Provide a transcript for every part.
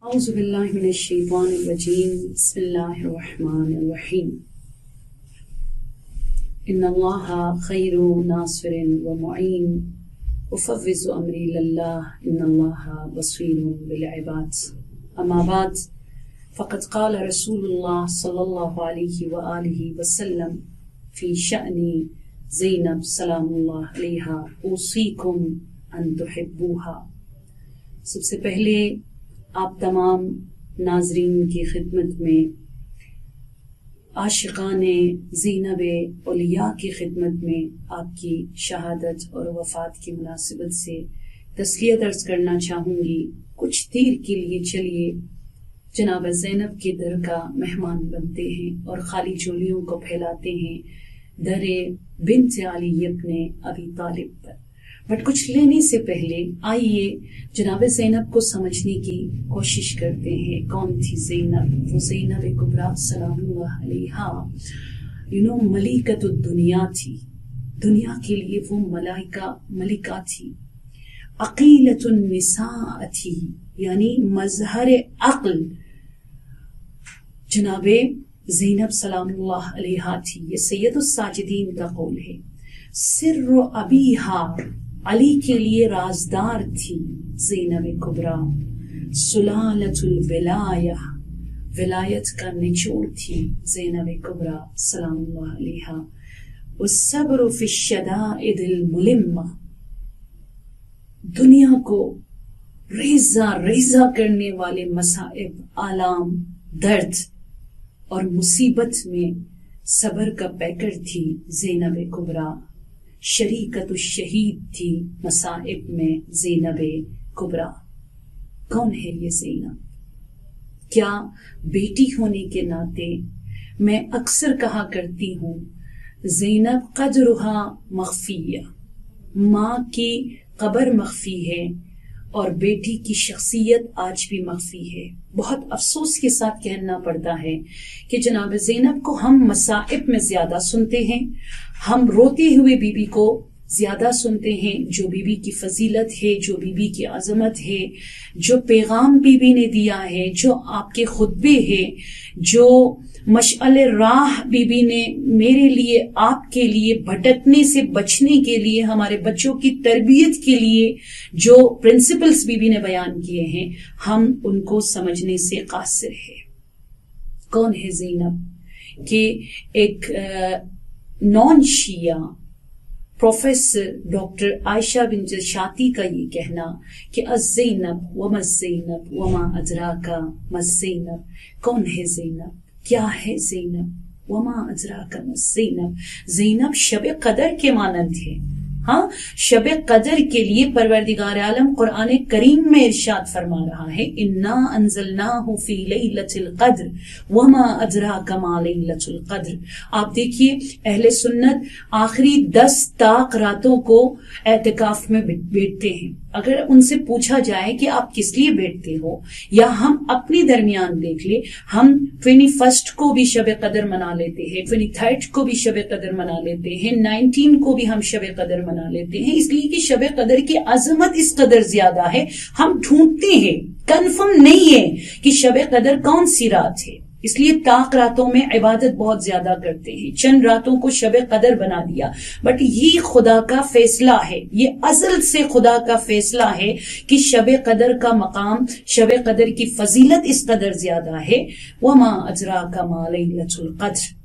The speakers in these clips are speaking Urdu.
أعوذ بالله من الشيطان الرجيم بسم الله الرحمن الرحيم إن الله خير ناصر ومعين أفوض أمري لله إن الله بصير بالعباد أما بعد فقد قال رسول الله صلى الله عليه وآله وسلم في شأن زینب سلام اللہ علیہا اوصیکم ان تحبوها۔ سب سے پہلے آپ تمام ناظرین کی خدمت میں عاشقان زینب اولیاء کی خدمت میں آپ کی شہادت اور وفات کی مناسبت سے تسلیت عرض کرنا چاہوں گی۔ کچھ دیر کے لیے چلیے جناب زینب کے در کا مہمان بنتے ہیں اور خالی چولیوں کو پھیلاتے ہیں در بنت علی ابن ابی طالب پر۔ بٹ کچھ لینے سے پہلے آئیے جناب زینب کو سمجھنے کی کوشش کرتے ہیں۔ کون تھی زینب؟ وہ زینب کبریٰ سلام اللہ علیہا ملکۃ الدنیا تھی، دنیا کے لیے وہ ملکہ تھی۔ عقیلۃ النساء تھی، یعنی مظہر عقل جناب زینب سلام اللہ علیہا تھی۔ یہ سید الساجدین کا قول ہے۔ سر ابیہا، علی کے لیے رازدار تھی زینب کبریٰ۔ سلالۃ الولایہ، ولایت کا نچوڑ تھی زینب کبریٰ سلام اللہ علیہا۔ والصبر فی الشدائد الملمہ، دنیا کو ریزہ ریزہ کرنے والے مصائب، آلام، درد اور مصیبت میں صبر کا پیکر تھی زینب کبریٰ۔ شریکت الشہید تھی مصائب میں زینب کبریٰ۔ کون ہے یہ زینب؟ کیا بیٹی ہونے کے ناطے میں اکثر کہا کرتی ہوں زینب قدرہا مخفیہ، ماں کی قبر مخفی ہے اور بیٹی کی شخصیت آج بھی مخفی ہے۔ بہت افسوس کے ساتھ کہنا پڑتا ہے کہ جناب زینب کو ہم مصائب میں زیادہ سنتے ہیں، ہم روتے ہوئے بی بی کو زیادہ سنتے ہیں۔ جو بی بی کی فضیلت ہے، جو بی بی کی عظمت ہے، جو پیغام بی بی نے دیا ہے، جو آپ کے خطبے ہیں، جو مشعل راہ بی بی نے میرے لیے، آپ کے لیے بھٹکنے سے بچنے کے لیے، ہمارے بچوں کی تربیت کے لیے جو پرنسپلز بی بی نے بیان کیے ہیں، ہم ان کو سمجھنے سے قاصر ہے۔ کون ہے زینب؟ کہ ایک نان شیعہ پروفیسر ڈاکٹر عائشہ بنت شاطی کا یہ کہنا کہ الزینب وما الزینب وما ادراک ما الزینب، کون ہے زینب؟ کیا ہے زینب؟ وما ادراک ما الزینب، زینب شب قدر کے مانند ہے۔ ہاں، شب قدر کے لیے پروردگار عالم قرآن کریم میں ارشاد فرما رہا ہے انا انزلناہ فی لیلۃ القدر وما ادراک ما لیلۃ القدر۔ آپ دیکھیے اہل سنت آخری 10 طاق راتوں کو اعتکاف میں بیٹھتے ہیں۔ اگر ان سے پوچھا جائے کہ آپ کس لیے بیٹھتے ہو، یا ہم اپنی درمیان دیکھ لیں، ہم 21 کو بھی شب قدر منا لیتے ہیں، 23 کو بھی شب قدر منا لیتے ہیں، 19 کو بھی ہم شب قدر منا لیتے ہیں، اس لیے کہ شب قدر کی عظمت اس قدر زیادہ ہے۔ ہم ڈھونڈتے ہیں، کنفرم نہیں ہے کہ شب قدر کون سی رات ہے، اس لیے طاق راتوں میں عبادت بہت زیادہ کرتے ہیں، چند راتوں کو شب قدر بنا دیا۔ بٹ یہ خدا کا فیصلہ ہے، یہ ازل سے خدا کا فیصلہ ہے کہ شب قدر کا مقام، شب قدر کی فضیلت اس قدر زیادہ ہے۔ وما ادراک ما لیلۃ القدر،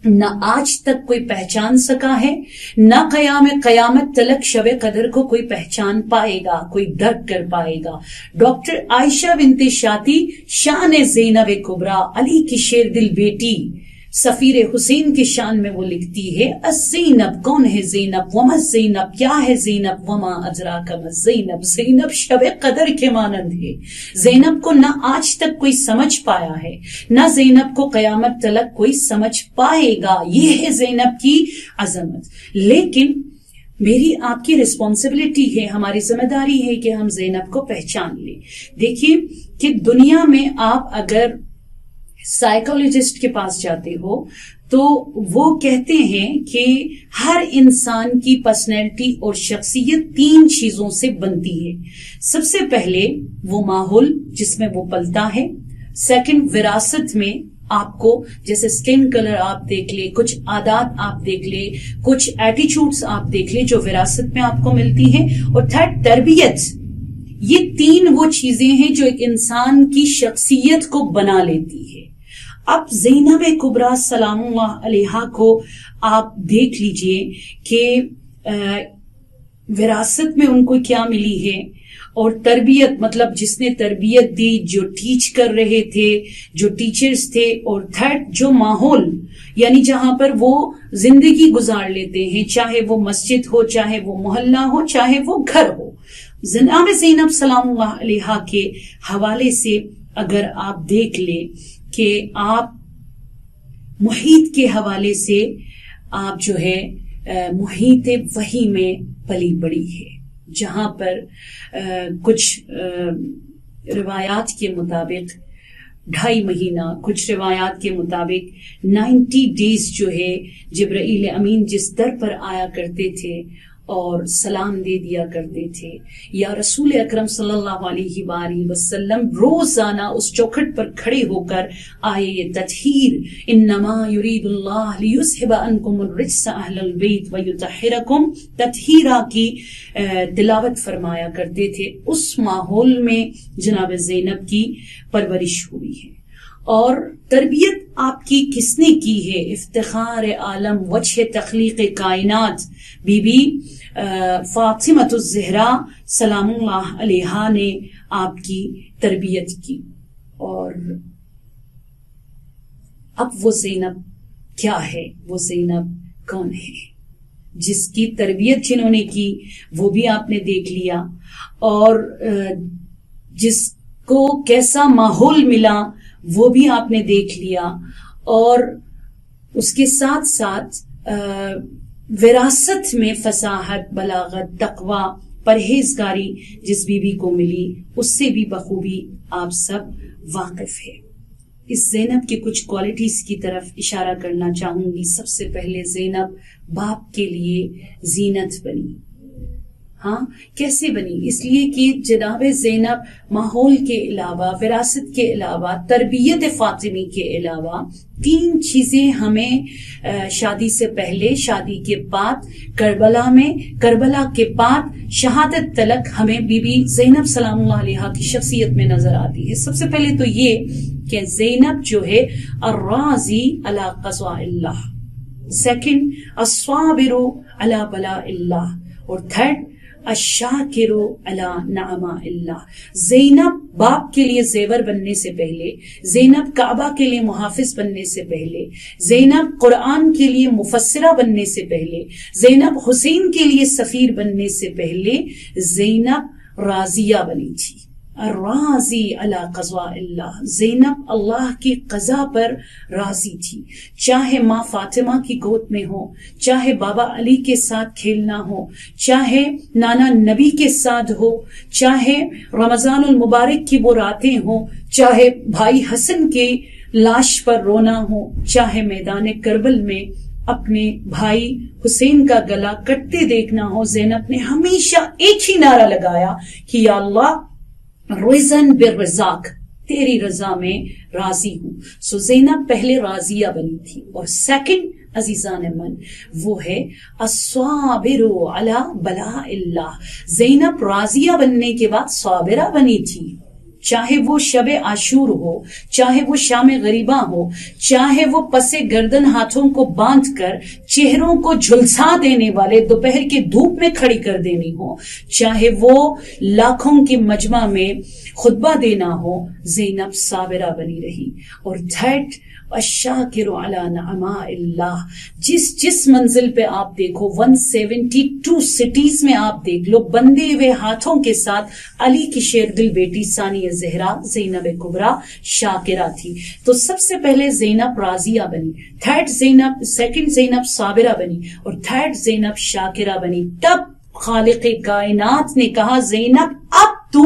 نہ آج تک کوئی پہچان سکا ہے، نہ قیامت تلک شب قدر کو کوئی پہچان پائے گا، کوئی درک کر پائے گا۔ ڈاکٹر عائشہ بنت شاطی شان زینب کبریٰ، علی کی شیر دل بیٹی سفیر حسین کے شان میں وہ لکھتی ہے الزینب، کون ہے زینب؟ وما الزینب، کیا ہے زینب؟ وما ادراک ما الزینب، زینب شب قدر کے مانند ہے۔ زینب کو نہ آج تک کوئی سمجھ پایا ہے، نہ زینب کو قیامت تلک کوئی سمجھ پائے گا۔ یہ ہے زینب کی عظمت۔ لیکن میری آپ کی ریسپانسبلٹی ہے، ہماری ذمہ داری ہے کہ ہم زینب کو پہچان لیں۔ دیکھیے کہ دنیا میں آپ اگر سائیکالوجسٹ کے پاس جاتے ہو تو وہ کہتے ہیں کہ ہر انسان کی پرسنالٹی اور شخصیت 3 چیزوں سے بنتی ہے. سب سے پہلے وہ ماحول جس میں وہ پلتا ہے. سیکنڈ، وراثت میں آپ کو جیسے سکن کلر آپ دیکھ لیں، کچھ عادات آپ دیکھ لیں، کچھ ایٹیچیوڈز آپ دیکھ لیں جو وراثت میں آپ کو ملتی ہیں. اور تھرڈ، تربیت. یہ 3 وہ چیزیں ہیں جو ایک انسان کی شخصیت کو بنا لیتی ہے. اب زینب کبریٰ سلام اللہ علیہا کو آپ دیکھ لیجئے کہ وراثت میں ان کو کیا ملی ہے، اور تربیت مطلب جس نے تربیت دی، جو ٹیچ کر رہے تھے، جو ٹیچرز تھے، اور تھرڈ جو ماحول یعنی جہاں پر وہ زندگی گزار لیتے ہیں، چاہے وہ مسجد ہو، چاہے وہ محلہ ہو، چاہے وہ گھر ہو. جناب زینب سلام اللہ علیہا کے حوالے سے اگر آپ دیکھ لیں کہ آپ محیط کے حوالے سے آپ جو ہے محیط وحی میں پلی بڑی ہے، جہاں پر کچھ روایات کے مطابق 2.5 مہینہ، کچھ روایات کے مطابق 90 ڈیز جو ہے جبرائیل امین جس در پر آیا کرتے تھے اور سلام دے دیا کرتے تھے، یا رسول اکرم صلی اللہ علیہ وآلہ وسلم روزانہ اس چوکھٹ پر کھڑے ہو کر آیے تطہیر انما یرید اللہ لیذھب عنکم الرجس اہل البیت ویطہرکم تطہیرا کی تلاوت فرمایا کرتے تھے. اس ماحول میں جناب زینب کی پرورش ہوئی ہے. اور تربیت آپ کی کس نے کی ہے؟ افتخار عالم، وجہ تخلیق کائنات، بی بی فاطمۃ الزہرا سلام اللہ علیہا نے آپ کی تربیت کی. اور اب وہ زینب کیا ہے، وہ زینب کون ہے؟ جس کی تربیت جنہوں نے کی وہ بھی آپ نے دیکھ لیا، اور جس کو کیسا ماحول ملا وہ بھی آپ نے دیکھ لیا، اور اس کے ساتھ ساتھ وراثت میں فصاحت، بلاغت، تقوی، پرہیزگاری جس بی بی کو ملی اس سے بھی بخوبی آپ سب واقف ہے. اس زینب کے کچھ کوالٹیز کی طرف اشارہ کرنا چاہوں گی. سب سے پہلے زینب باپ کے لیے زینت بنی. ہاں، کیسے بنی؟ اس لیے کہ جناب زینب ماحول کے علاوہ، وراثت کے علاوہ، تربیت فاطمی کے علاوہ 3 چیزیں ہمیں شادی سے پہلے، شادی کے بعد، کربلا میں، کربلا کے بعد، شہادت تلک ہمیں بی بی زینب سلام اللہ علیہا کی شخصیت میں نظر آتی ہے. سب سے پہلے تو یہ کہ زینب جو ہے الراضی علی قضاء اللہ، سیکنڈ الصابر علی بلاء اللہ، اور تھرڈ الشاکر علی نعماء اللہ. زینب باپ کے لیے زیور بننے سے پہلے، زینب کعبہ کے لیے محافظ بننے سے پہلے، زینب قرآن کے لیے مفسرہ بننے سے پہلے، زینب حسین کے لیے سفیر بننے سے پہلے زینب راضیہ بنی تھی. راضی علی قضاء اللہ، زینب اللہ کی قضا پر راضی تھی. چاہے ماں فاطمہ کی گود میں ہو، چاہے بابا علی کے ساتھ کھیلنا ہو، چاہے نانا نبی کے ساتھ ہو، چاہے رمضان المبارک کی وہ راتیں ہوں، چاہے بھائی حسن کے لاش پر رونا ہو، چاہے میدان کربل میں اپنے بھائی حسین کا گلا کٹتے دیکھنا ہو، زینب نے ہمیشہ ایک ہی نعرہ لگایا کہ یا اللہ رضن بالرزاق، تیری رضا میں راضی ہوں. سو زینب پہلے راضیہ بنی تھی. اور سیکنڈ عزیزان من وہ ہے الصابر علی بلاء اللہ. زینب راضیہ بننے کے بعد صابرہ بنی تھی. چاہے وہ شب عاشور ہو، چاہے وہ شام غریباں ہو، چاہے وہ پسے گردن ہاتھوں کو باندھ کر چہروں کو جھلسا دینے والے دوپہر کی دھوپ میں کھڑی کر دینی ہو، چاہے وہ لاکھوں کے مجمع میں خطبہ دینا ہو، زینب صابرہ بنی رہی. اور تھرڈ الشاکر علی نعماء اللہ. جس منزل پہ آپ دیکھو، 172 سٹیز میں آپ دیکھ لو، بندے ہوئے ہاتھوں کے ساتھ علی کی شیر دل بیٹی ثانیہ زہرا زینب کبریٰ شاکرہ تھی. تو سب سے پہلے زینب راضیہ بنی، سیکنڈ زینب صابرہ بنی، اور تھرڈ زینب شاکرہ بنی. تب خالق کائنات نے کہا زینب اب تو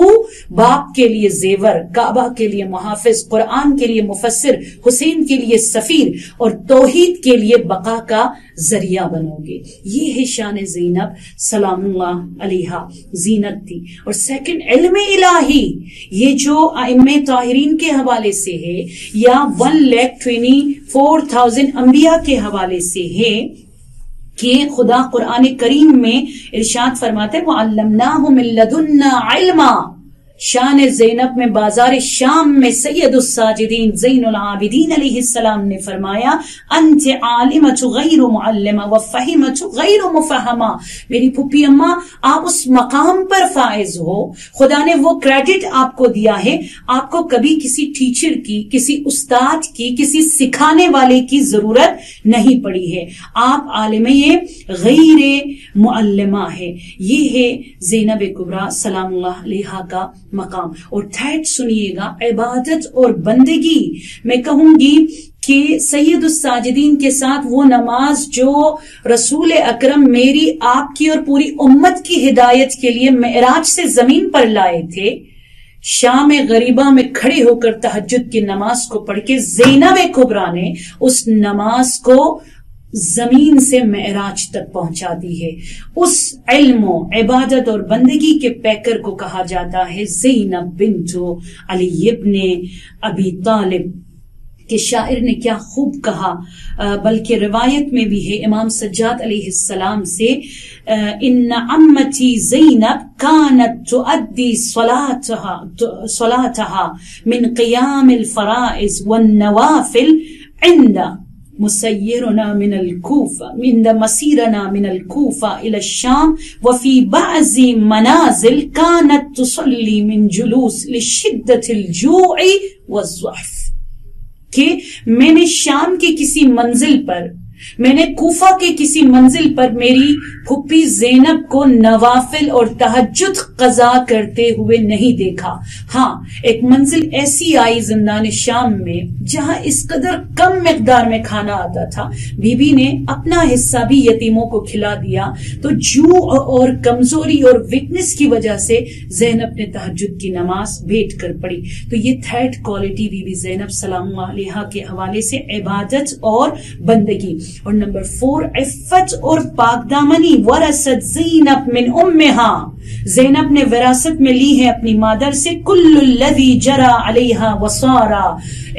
باپ کے لیے زیور، کعبہ کے لیے محافظ، قرآن کے لیے مفسر، حسین کے لیے سفیر اور توحید کے لیے بقا کا ذریعہ بنو گے. یہ ہے شان زینب سلام اللہ علیہا. زینت تھی. اور سیکنڈ علم الہی، یہ جو ائمہ طاہرین کے حوالے سے ہے یا 1,24,000 انبیاء کے حوالے سے ہے کہ خدا قرآن کریم میں ارشاد فرماتے ہیں وَعَلَّمْنَاهُ مِن لَّدُنَّا عِلْمًا. شان زینب میں بازار شام میں سید الساجدین زین العابدین علیہ السلام نے فرمایا انت عالمۃ غیر معلمہ وفہمۃ غیر مفہمہ. میری پھوپھی اماں آپ اس مقام پر فائز ہو، خدا نے وہ کریڈٹ آپ کو دیا ہے، آپ کو کبھی کسی ٹیچر کی، کسی استاد کی، کسی سکھانے والے کی ضرورت نہیں پڑی ہے. آپ عالمہ غیر معلمہ ہے. یہ ہے زینب کبریٰ سلام اللہ علیہا کا مقام. اور تھرڈ سنیے گا، عبادت اور بندگی. میں کہوں گی کہ سید الساجدین کے ساتھ وہ نماز جو رسول اکرم میری، آپ کی اور پوری امت کی ہدایت کے لیے معراج سے زمین پر لائے تھے، شام غریبہ میں کھڑے ہو کر تہجد کی نماز کو پڑھ کے زینب کبریٰ نے اس نماز کو زمین سے معراج تک پہنچا دی ہے. اس علم و عبادت اور بندگی کے پیکر کو کہا جاتا ہے زینب بنت علی ابن ابی طالب. کہ شاعر نے کیا خوب کہا، بلکہ روایت میں بھی ہے امام سجاد علیہ السلام سے، ان عمتی زینب کانت تؤدی صلاتها من قیام الفرائض والنوافل عند مسيرنا من الكوفة عند مسيرنا من الكوفة إلى الشام وفي بعض منازل كانت تصلي من جلوس لشدة الجوع والضعف. کہ میں نے شام کے کسی منزل پر، میں نے کوفہ کے کسی منزل پر میری پھوپھی زینب کو نوافل اور تہجد قضا کرتے ہوئے نہیں دیکھا. ہاں ایک منزل ایسی آئی زندان شام میں جہاں اس قدر کم مقدار میں کھانا آتا تھا، بی بی نے اپنا حصہ بھی یتیموں کو کھلا دیا. تو جوع اور کمزوری اور ویکنس کی وجہ سے زینب نے تہجد کی نماز بیٹھ کر پڑھی. تو یہ تھرڈ کوالٹی بی بی زینب سلام اللہ علیہا کے حوالے سے عبادت اور بندگی. اور نمبر 4 عفت اور پاک دامنی. ورثت زینب من امہا، زینب نے وراثت میں لی ہے اپنی مادر سے کل الذی جرا علیہا وصارا.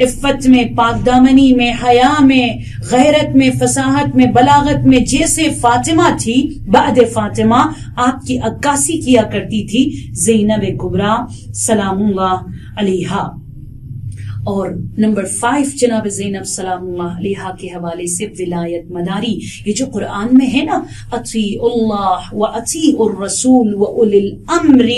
عفت میں، پاک دامنی میں، حیا میں، غیرت میں، فصاحت میں، بلاغت میں جیسے فاطمہ تھی، بعد فاطمہ آپ کی عکاسی کیا کرتی تھی زینب کبریٰ سلام اللہ علیہا. اور نمبر 5 جناب زینب سلام اللہ علیہا کے حوالے سے ولایت مداری. یہ جو قرآن میں ہے نا، اطیعوا اللہ و اطیعوا الرسول و اولی الامر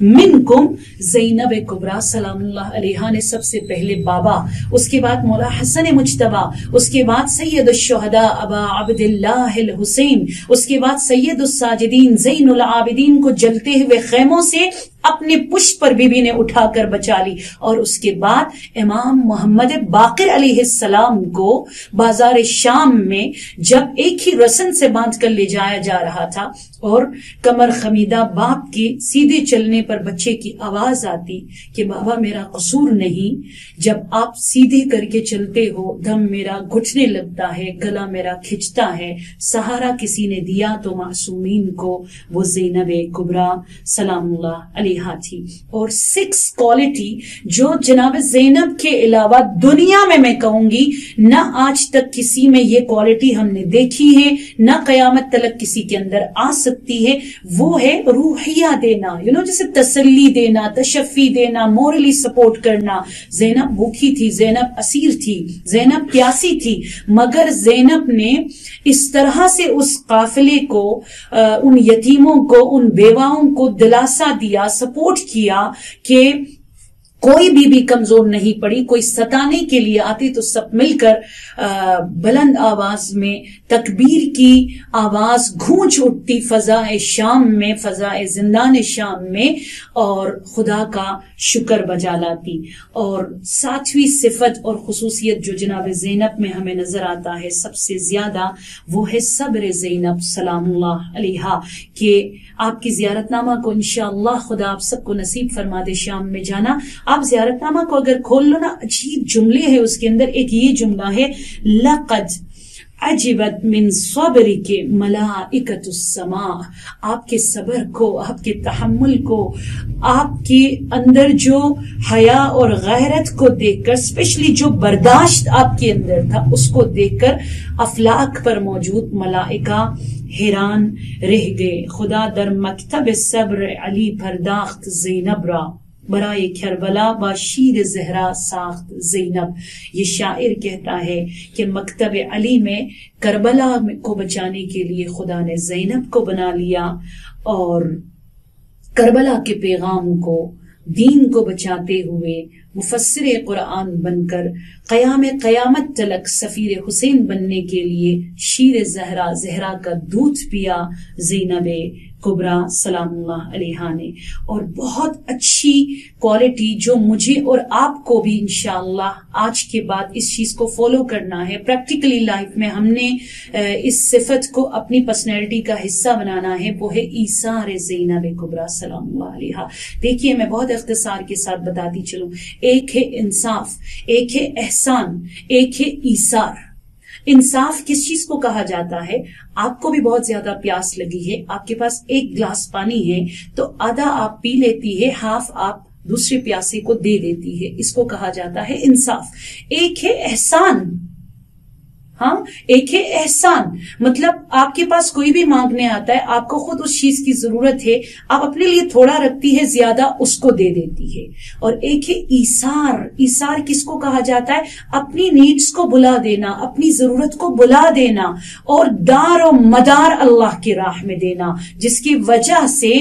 منکم، زینب کبریٰ سلام اللہ علیہا نے سب سے پہلے بابا، اس کے بعد مولا حسن مجتبی، اس کے بعد سید الشہداء ابا عبداللہ الحسین، اس کے بعد سید الساجدین زین العابدین کو جلتے ہوئے خیموں سے اپنے پشت پر بی بی نے اٹھا کر بچا لی. اور اس کے بعد امام محمد باقر علیہ السلام کو بازار شام میں جب ایک ہی رسن سے باندھ کر لے جایا جا رہا تھا اور کمر خمیدہ باپ کی سیدھے چلنے پر بچے کی آواز آتی کہ بابا میرا قصور نہیں، جب آپ سیدھے کر کے چلتے ہو دم میرا گھٹنے لگتا ہے، گلا میرا کھچتا ہے، سہارا کسی نے دیا تو معصومین کو وہ زینب کبریٰ سلام اللہ علیہ تھی. اور 6 کوالٹی جو جناب زینب کے علاوہ دنیا میں کہوں گی نہ آج تک کسی میں یہ کوالٹی ہم نے دیکھی ہے، نہ قیامت تلک کسی کے اندر آ سکتی ہے. وہ ہے روحیہ دینا، جیسے تسلی دینا، تشفی دینا، مورلی سپورٹ کرنا. زینب بھوکی تھی، زینب اسیر تھی، زینب پیاسی تھی، مگر زینب نے اس طرح سے اس قافلے کو، ان یتیموں کو، ان بیواؤں کو دلاسا دیا، سپورٹ کیا کہ کوئی بھی کمزور نہیں پڑی. کوئی ستانے کے لیے آتی تو سب مل کر بلند آواز میں تکبیر کی آواز گونج اٹھتی فضائے شام میں، فضائے زندان شام میں، اور خدا کا شکر بجا لاتی. اور ساتویں صفت اور خصوصیت جو جناب زینب میں ہمیں نظر آتا ہے سب سے زیادہ، وہ ہے صبر زینب سلام اللہ علیہا. کہ آپ کی زیارت نامہ کو انشاءاللہ خدا آپ سب کو نصیب فرما دے شام میں جانا. آپ زیارت نامہ کو اگر کھول لو نا، عجیب جملے ہیں اس کے اندر. ایک یہ جملہ ہے، لقد عجبت من صبرک ملائکۃ السماء. آپ کے صبر کو، آپ کے تحمل کو، آپ کے اندر جو حیا اور غیرت کو دیکھ کر، اسپیشلی جو برداشت آپ کے اندر تھا اس کو دیکھ کر افلاک پر موجود ملائکہ حیران رہ گئے. خدا در مکتب صبر علی پرداخت زینب را، برائے کربلا با شیر زہرا ساخت زینب. یہ شاعر کہتا ہے کہ مکتب علی میں کربلا کو بچانے کے لیے خدا نے زینب کو بنا لیا، اور کربلا کے پیغام کو، دین کو بچاتے ہوئے مفسر قرآن بن کر قیامت تلک سفیر حسین بننے کے لیے شیر زہرا کا دودھ پیا زینب کبریٰ سلام اللہ علیہا نے. اور بہت اچھی کوالٹی جو مجھے اور آپ کو بھی انشاءاللہ آج کے بعد اس چیز کو فالو کرنا ہے، پریکٹیکلی لائف میں ہم نے اس صفت کو اپنی پرسنالٹی کا حصہ بنانا ہے، وہ ہے ایثار زینب کبریٰ سلام اللہ علیہا. دیکھیے میں بہت اختصار کے ساتھ بتاتی چلوں. ایک ہے انصاف، ایک ہے احسان، ایک ہے ایثار. انصاف کس چیز کو کہا جاتا ہے؟ آپ کو بھی بہت زیادہ پیاس لگی ہے، آپ کے پاس ایک گلاس پانی ہے تو آدھا آپ پی لیتی ہے، ہاف آپ دوسرے پیاسے کو دے دیتی ہے. اس کو کہا جاتا ہے انصاف. ایک ہے احسان. ہاں، ایک ہے احسان، مطلب آپ کے پاس کوئی بھی مانگنے آتا ہے، آپ کو خود اس چیز کی ضرورت ہے، آپ اپنے لیے تھوڑا رکھتی ہے، زیادہ اس کو دے دیتی ہے. اور ایک ہے ایثار. ایثار کس کو کہا جاتا ہے؟ اپنی نیڈز کو بلا دینا، اپنی ضرورت کو بلا دینا اور دار و مدار اللہ کی راہ میں دینا، جس کی وجہ سے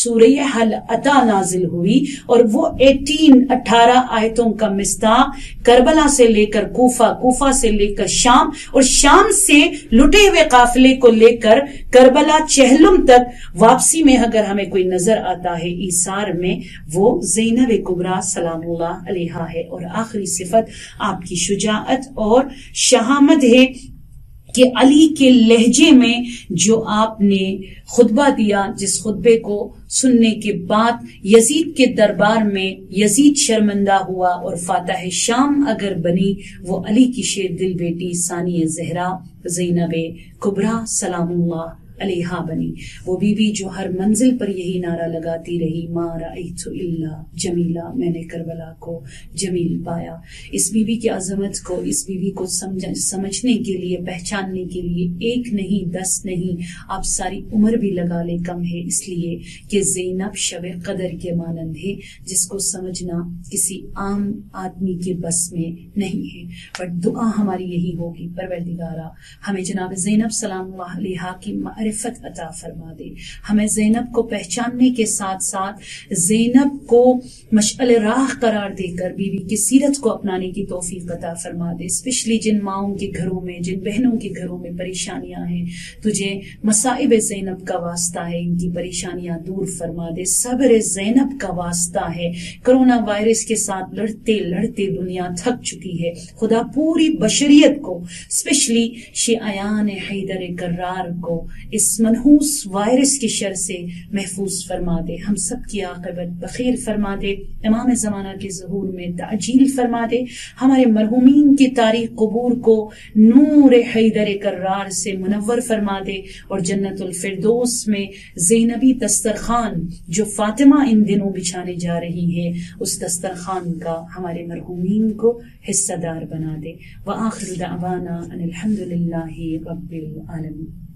سورہ حل عطا نازل ہوئی. اور وہ 18 آیتوں کا مصداق کربلا سے لے کر کوفہ، کوفہ سے لے کر شام، اور شام سے لٹے ہوئے قافلے کو لے کر کربلا چہلم تک واپسی میں اگر ہمیں کوئی نظر آتا ہے ایثار میں، وہ زینب کبریٰ سلام اللہ علیہا ہے. اور آخری صفت آپ کی شجاعت اور شہامت ہے کہ علی کے لہجے میں جو آپ نے خطبہ دیا، جس خطبے کو سننے کے بعد یزید کے دربار میں یزید شرمندہ ہوا اور فاتح شام اگر بنی، وہ علی کی شیر دل بیٹی ثانی زہرا زینب کبریٰ سلام اللہ علیہا بنی. وہ بی بی جو ہر منزل پر یہی نعرہ لگاتی رہی، ما رأیت الا جمیلہ، میں نے کربلا کو جمیل پایا. اس بی بی کی عظمت کو، اس بی بی کو سمجھنے کے لیے، پہچاننے کے لیے 1 نہیں 10 نہیں، آپ ساری عمر بھی لگا لے کم ہے، اس لیے کہ زینب شب قدر کے مانند ہے، جس کو سمجھنا کسی عام آدمی کے بس میں نہیں ہے. بٹ دعا ہماری یہی ہوگی، پروردگارا ہمیں جناب زینب سلام اللہ علیہا کی معرفت عطا فرما دے. ہمیں زینب کو پہچاننے کے ساتھ ساتھ زینب کو مشعل راہ قرار دے کر بی بی کی سیرت کو اپنانے کی توفیق عطا فرما دے. اسپیشلی جن ماؤں کے گھروں میں، جن بہنوں کے گھروں میں پریشانیاں ہیں، تجھے مصائب زینب کا واسطہ ہے، ان کی پریشانیاں دور فرما دے. صبر زینب کا واسطہ ہے. کرونا وائرس کے ساتھ لڑتے لڑتے دنیا تھک چکی ہے. خدا پوری بشریت کو، اسپیشلی شیعیان حیدر کرار کو اس منحوس وائرس کی شر سے محفوظ فرما دے. ہم سب کی عاقبت بخیر فرما دے. امام زمانہ کے ظہور میں تعجیل فرما دے. ہمارے مرحومین کی تاریخ قبور کو نور حیدر کرار سے منور فرما دے. اور جنت الفردوس میں زینبی دسترخوان جو فاطمہ ان دنوں بچھانے جا رہی ہے، اس دسترخوان کا ہمارے مرحومین کو حصہ دار بنا دے. وآخر دعوانا ان الحمد للہ رب العالمین.